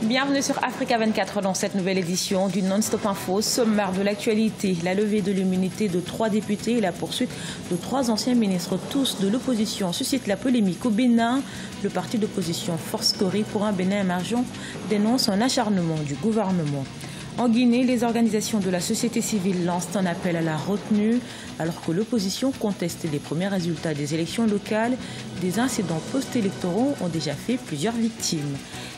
Bienvenue sur Africa 24 dans cette nouvelle édition du Non-Stop Info. Sommaire de l'actualité, la levée de l'immunité de 3 députés et la poursuite de 3 anciens ministres, tous de l'opposition, suscite la polémique au Bénin. Le parti d'opposition Force Cori pour un Bénin émergent dénonce un acharnement du gouvernement. En Guinée, les organisations de la société civile lancent un appel à la retenue alors que l'opposition conteste les premiers résultats des élections locales. Des incidents post-électoraux ont déjà fait plusieurs victimes.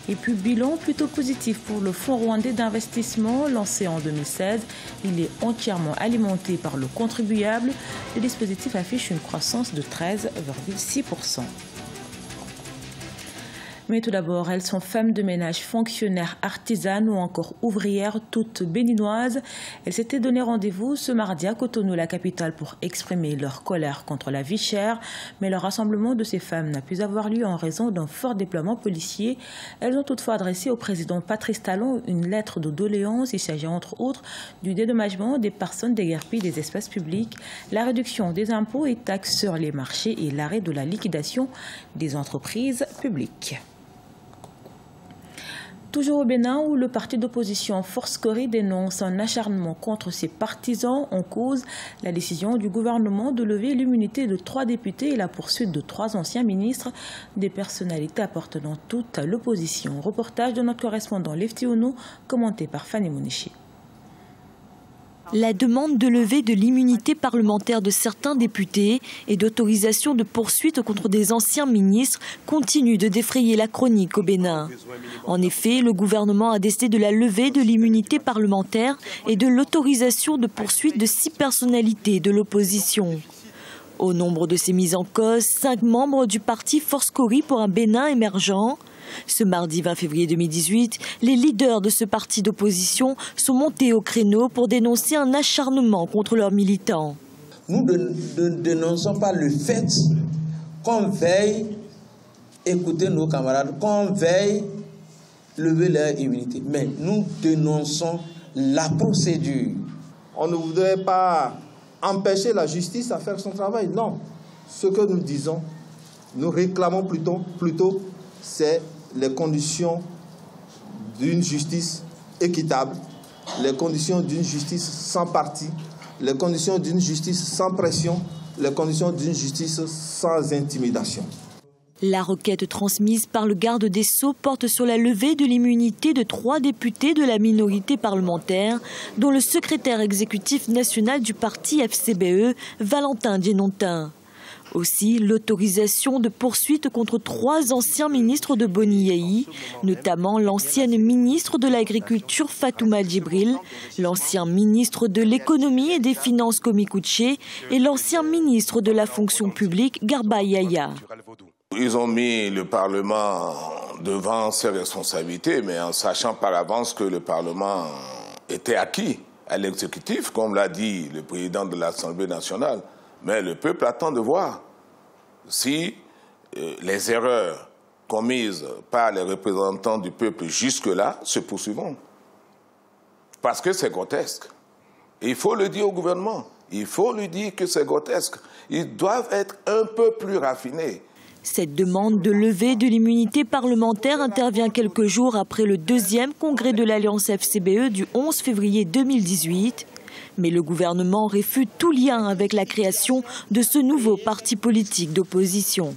Et puis, bilan plutôt positif pour le Fonds rwandais d'investissement lancé en 2016. Il est entièrement alimenté par le contribuable. Le dispositif affiche une croissance de 13,6%. Mais tout d'abord, elles sont femmes de ménage, fonctionnaires, artisanes ou encore ouvrières, toutes béninoises. Elles s'étaient donné rendez-vous ce mardi à Cotonou, la capitale, pour exprimer leur colère contre la vie chère. Mais le rassemblement de ces femmes n'a pu avoir lieu en raison d'un fort déploiement policier. Elles ont toutefois adressé au président Patrice Talon une lettre de doléance. Il s'agit entre autres du dédommagement des personnes déguerpies des espaces publics, la réduction des impôts et taxes sur les marchés et l'arrêt de la liquidation des entreprises publiques. Toujours au Bénin, où le parti d'opposition Force Cori dénonce un acharnement contre ses partisans en cause la décision du gouvernement de lever l'immunité de 3 députés et la poursuite de 3 anciens ministres, des personnalités appartenant toutes à l'opposition. Reportage de notre correspondant Lefty Ono, commenté par Fanny Monichi. La demande de levée de l'immunité parlementaire de certains députés et d'autorisation de poursuite contre des anciens ministres continue de défrayer la chronique au Bénin. En effet, le gouvernement a décidé de la levée de l'immunité parlementaire et de l'autorisation de poursuite de 6 personnalités de l'opposition. Au nombre de ces mises en cause, 5 membres du parti Force Cori pour un Bénin émergent. Ce mardi 20 février 2018, les leaders de ce parti d'opposition sont montés au créneau pour dénoncer un acharnement contre leurs militants. Nous ne dénonçons pas le fait qu'on veille écouter nos camarades, qu'on veille lever leur immunité. Mais nous dénonçons la procédure. On ne voudrait pas empêcher la justice à faire son travail. Non. Ce que nous disons, nous réclamons plutôt c'est les conditions d'une justice équitable, les conditions d'une justice sans parti, les conditions d'une justice sans pression, les conditions d'une justice sans intimidation. La requête transmise par le garde des Sceaux porte sur la levée de l'immunité de 3 députés de la minorité parlementaire, dont le secrétaire exécutif national du parti FCBE, Valentin Djenontin. Aussi, l'autorisation de poursuite contre 3 anciens ministres de Boni Yayi, notamment l'ancienne ministre de l'Agriculture Fatouma Djibril, l'ancien ministre de l'Économie et des Finances Komi Kouché et l'ancien ministre de la Fonction publique Garba Yaya. Ils ont mis le Parlement devant ses responsabilités, mais en sachant par avance que le Parlement était acquis à l'exécutif, comme l'a dit le président de l'Assemblée nationale. Mais le peuple attend de voir si les erreurs commises par les représentants du peuple jusque-là se poursuivront. Parce que c'est grotesque. Et il faut le dire au gouvernement. Il faut lui dire que c'est grotesque. Ils doivent être un peu plus raffinés. Cette demande de levée de l'immunité parlementaire intervient quelques jours après le 2e congrès de l'Alliance FCBE du 11 février 2018. Mais le gouvernement réfute tout lien avec la création de ce nouveau parti politique d'opposition.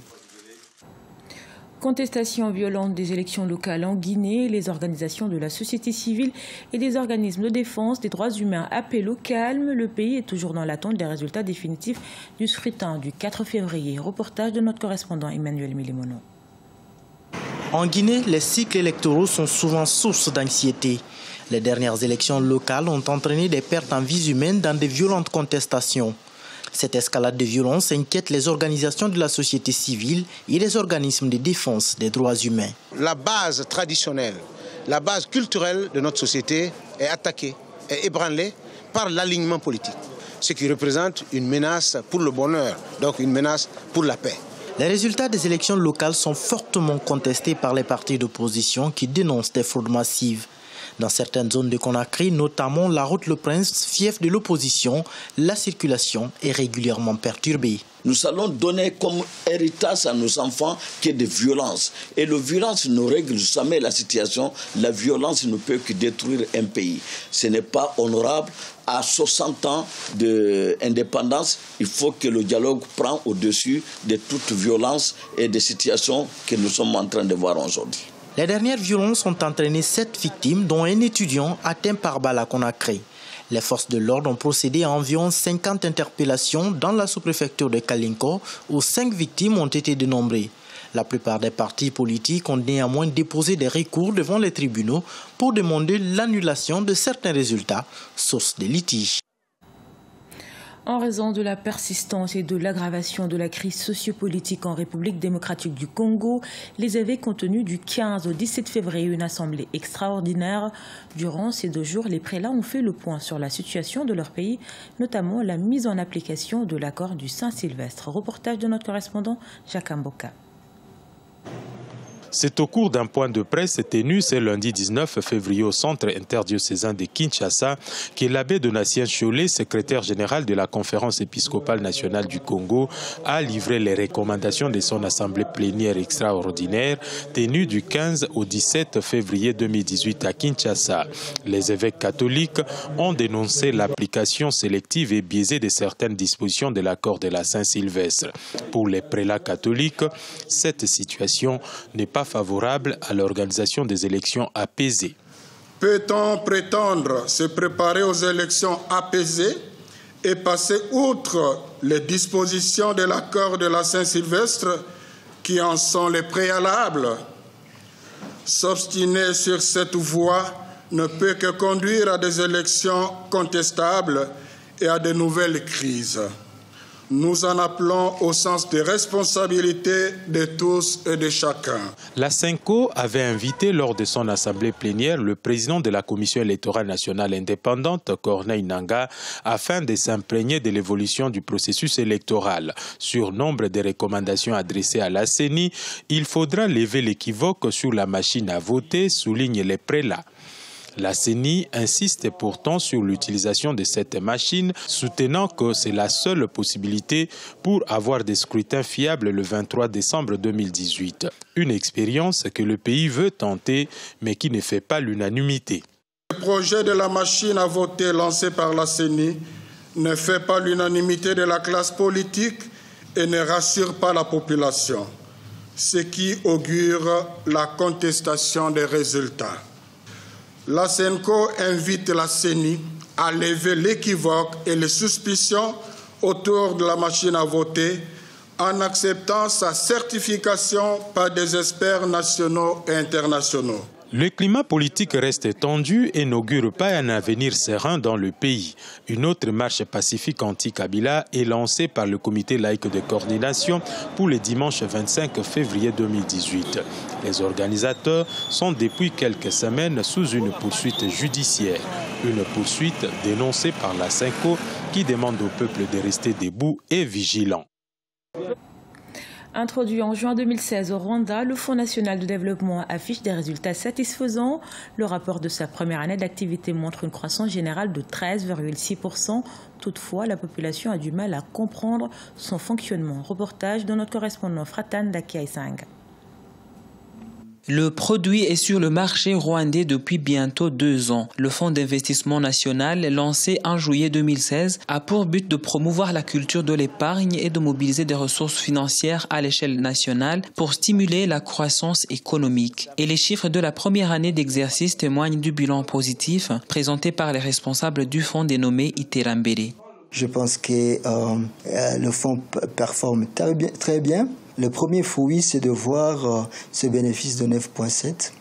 Contestation violente des élections locales en Guinée, les organisations de la société civile et des organismes de défense des droits humains appellent au calme. Le pays est toujours dans l'attente des résultats définitifs du scrutin du 4 février. Reportage de notre correspondant Emmanuel Milimono. En Guinée, les cycles électoraux sont souvent source d'anxiété. Les dernières élections locales ont entraîné des pertes en vies humaines dans de violentes contestations. Cette escalade de violence inquiète les organisations de la société civile et les organismes de défense des droits humains. La base traditionnelle, la base culturelle de notre société est attaquée et ébranlée par l'alignement politique, ce qui représente une menace pour le bonheur, donc une menace pour la paix. Les résultats des élections locales sont fortement contestés par les partis d'opposition qui dénoncent des fraudes massives. Dans certaines zones de Conakry, notamment la route Le Prince, fief de l'opposition, la circulation est régulièrement perturbée. Nous allons donner comme héritage à nos enfants qu'il y ait de violence. Et la violence ne règle jamais la situation. La violence ne peut que détruire un pays. Ce n'est pas honorable. À 60 ans d'indépendance, il faut que le dialogue prenne au-dessus de toute violence et des situations que nous sommes en train de voir aujourd'hui. Les dernières violences ont entraîné 7 victimes, dont un étudiant atteint par balle à Conakry. Les forces de l'ordre ont procédé à environ 50 interpellations dans la sous-préfecture de Kalinko, où 5 victimes ont été dénombrées. La plupart des partis politiques ont néanmoins déposé des recours devant les tribunaux pour demander l'annulation de certains résultats, source des litiges. En raison de la persistance et de l'aggravation de la crise sociopolitique en République démocratique du Congo, les évêques ont tenu du 15 au 17 février une assemblée extraordinaire. Durant ces 2 jours, les prélats ont fait le point sur la situation de leur pays, notamment la mise en application de l'accord du Saint-Sylvestre. Reportage de notre correspondant Jacques Mboka. C'est au cours d'un point de presse tenu ce lundi 19 février au centre interdiocésain de Kinshasa que l'abbé Donatien Cholet, secrétaire général de la conférence épiscopale nationale du Congo, a livré les recommandations de son assemblée plénière extraordinaire tenue du 15 au 17 février 2018 à Kinshasa. Les évêques catholiques ont dénoncé l'application sélective et biaisée de certaines dispositions de l'accord de la Saint-Sylvestre. Pour les prélats catholiques, cette situation n'est pas favorable à l'organisation des élections apaisées. Peut-on prétendre se préparer aux élections apaisées et passer outre les dispositions de l'accord de la Saint-Sylvestre qui en sont les préalables? S'obstiner sur cette voie ne peut que conduire à des élections contestables et à de nouvelles crises. Nous en appelons au sens des responsabilités de tous et de chacun. La CENCO avait invité lors de son assemblée plénière le président de la Commission électorale nationale indépendante, Corneille Nangaa, afin de s'imprégner de l'évolution du processus électoral. Sur nombre de recommandations adressées à la CENI, il faudra lever l'équivoque sur la machine à voter, soulignent les prélats. La CENI insiste pourtant sur l'utilisation de cette machine, soutenant que c'est la seule possibilité pour avoir des scrutins fiables le 23 décembre 2018. Une expérience que le pays veut tenter, mais qui ne fait pas l'unanimité. Le projet de la machine à voter lancé par la CENI ne fait pas l'unanimité de la classe politique et ne rassure pas la population, ce qui augure la contestation des résultats. La CENCO invite la CENI à lever l'équivoque et les suspicions autour de la machine à voter en acceptant sa certification par des experts nationaux et internationaux. Le climat politique reste tendu et n'augure pas un avenir serein dans le pays. Une autre marche pacifique anti-Kabila est lancée par le comité laïque de coordination pour le dimanche 25 février 2018. Les organisateurs sont depuis quelques semaines sous une poursuite judiciaire. Une poursuite dénoncée par la CENCO qui demande au peuple de rester debout et vigilant. Introduit en juin 2016 au Rwanda, le Fonds national de développement affiche des résultats satisfaisants. Le rapport de sa première année d'activité montre une croissance générale de 13,6%. Toutefois, la population a du mal à comprendre son fonctionnement. Reportage de notre correspondant Fratan Dakiaisang. Le produit est sur le marché rwandais depuis bientôt 2 ans. Le Fonds d'investissement national, lancé en juillet 2016, a pour but de promouvoir la culture de l'épargne et de mobiliser des ressources financières à l'échelle nationale pour stimuler la croissance économique. Et les chiffres de la première année d'exercice témoignent du bilan positif présenté par les responsables du fonds dénommé Iterambere. Je pense que le fonds performe très bien. Le premier fruit, c'est de voir ce bénéfice de 9,7.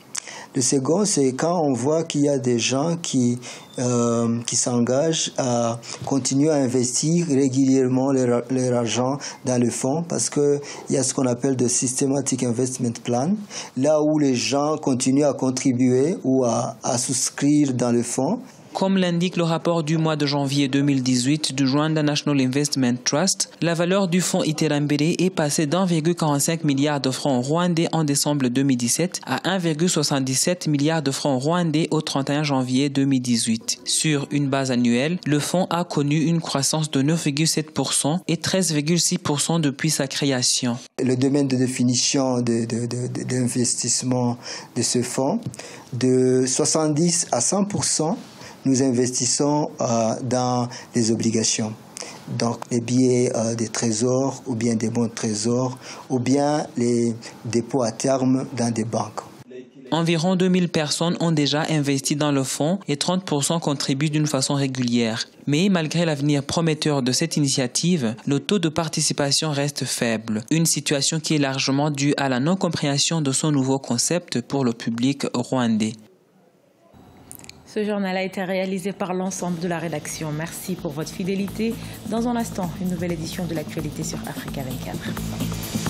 Le second, c'est quand on voit qu'il y a des gens qui s'engagent à continuer à investir régulièrement leur argent dans le fonds, parce qu'il y a ce qu'on appelle de Systematic Investment Plan, là où les gens continuent à contribuer ou à souscrire dans le fonds. Comme l'indique le rapport du mois de janvier 2018 du Rwanda National Investment Trust, la valeur du fonds Iterambere est passée d'1,45 milliard de francs rwandais en décembre 2017 à 1,77 milliard de francs rwandais au 31 janvier 2018. Sur une base annuelle, le fonds a connu une croissance de 9,7% et 13,6% depuis sa création. Le domaine de définition d'investissement de ce fonds, de 70 à 100%, nous investissons dans les obligations. Donc les billets des trésors ou bien des bons de trésor ou bien les dépôts à terme dans des banques. Environ 2000 personnes ont déjà investi dans le fonds et 30% contribuent d'une façon régulière. Mais malgré l'avenir prometteur de cette initiative, le taux de participation reste faible. Une situation qui est largement due à la non-compréhension de son nouveau concept pour le public rwandais. Ce journal a été réalisé par l'ensemble de la rédaction. Merci pour votre fidélité. Dans un instant, une nouvelle édition de l'actualité sur Africa 24.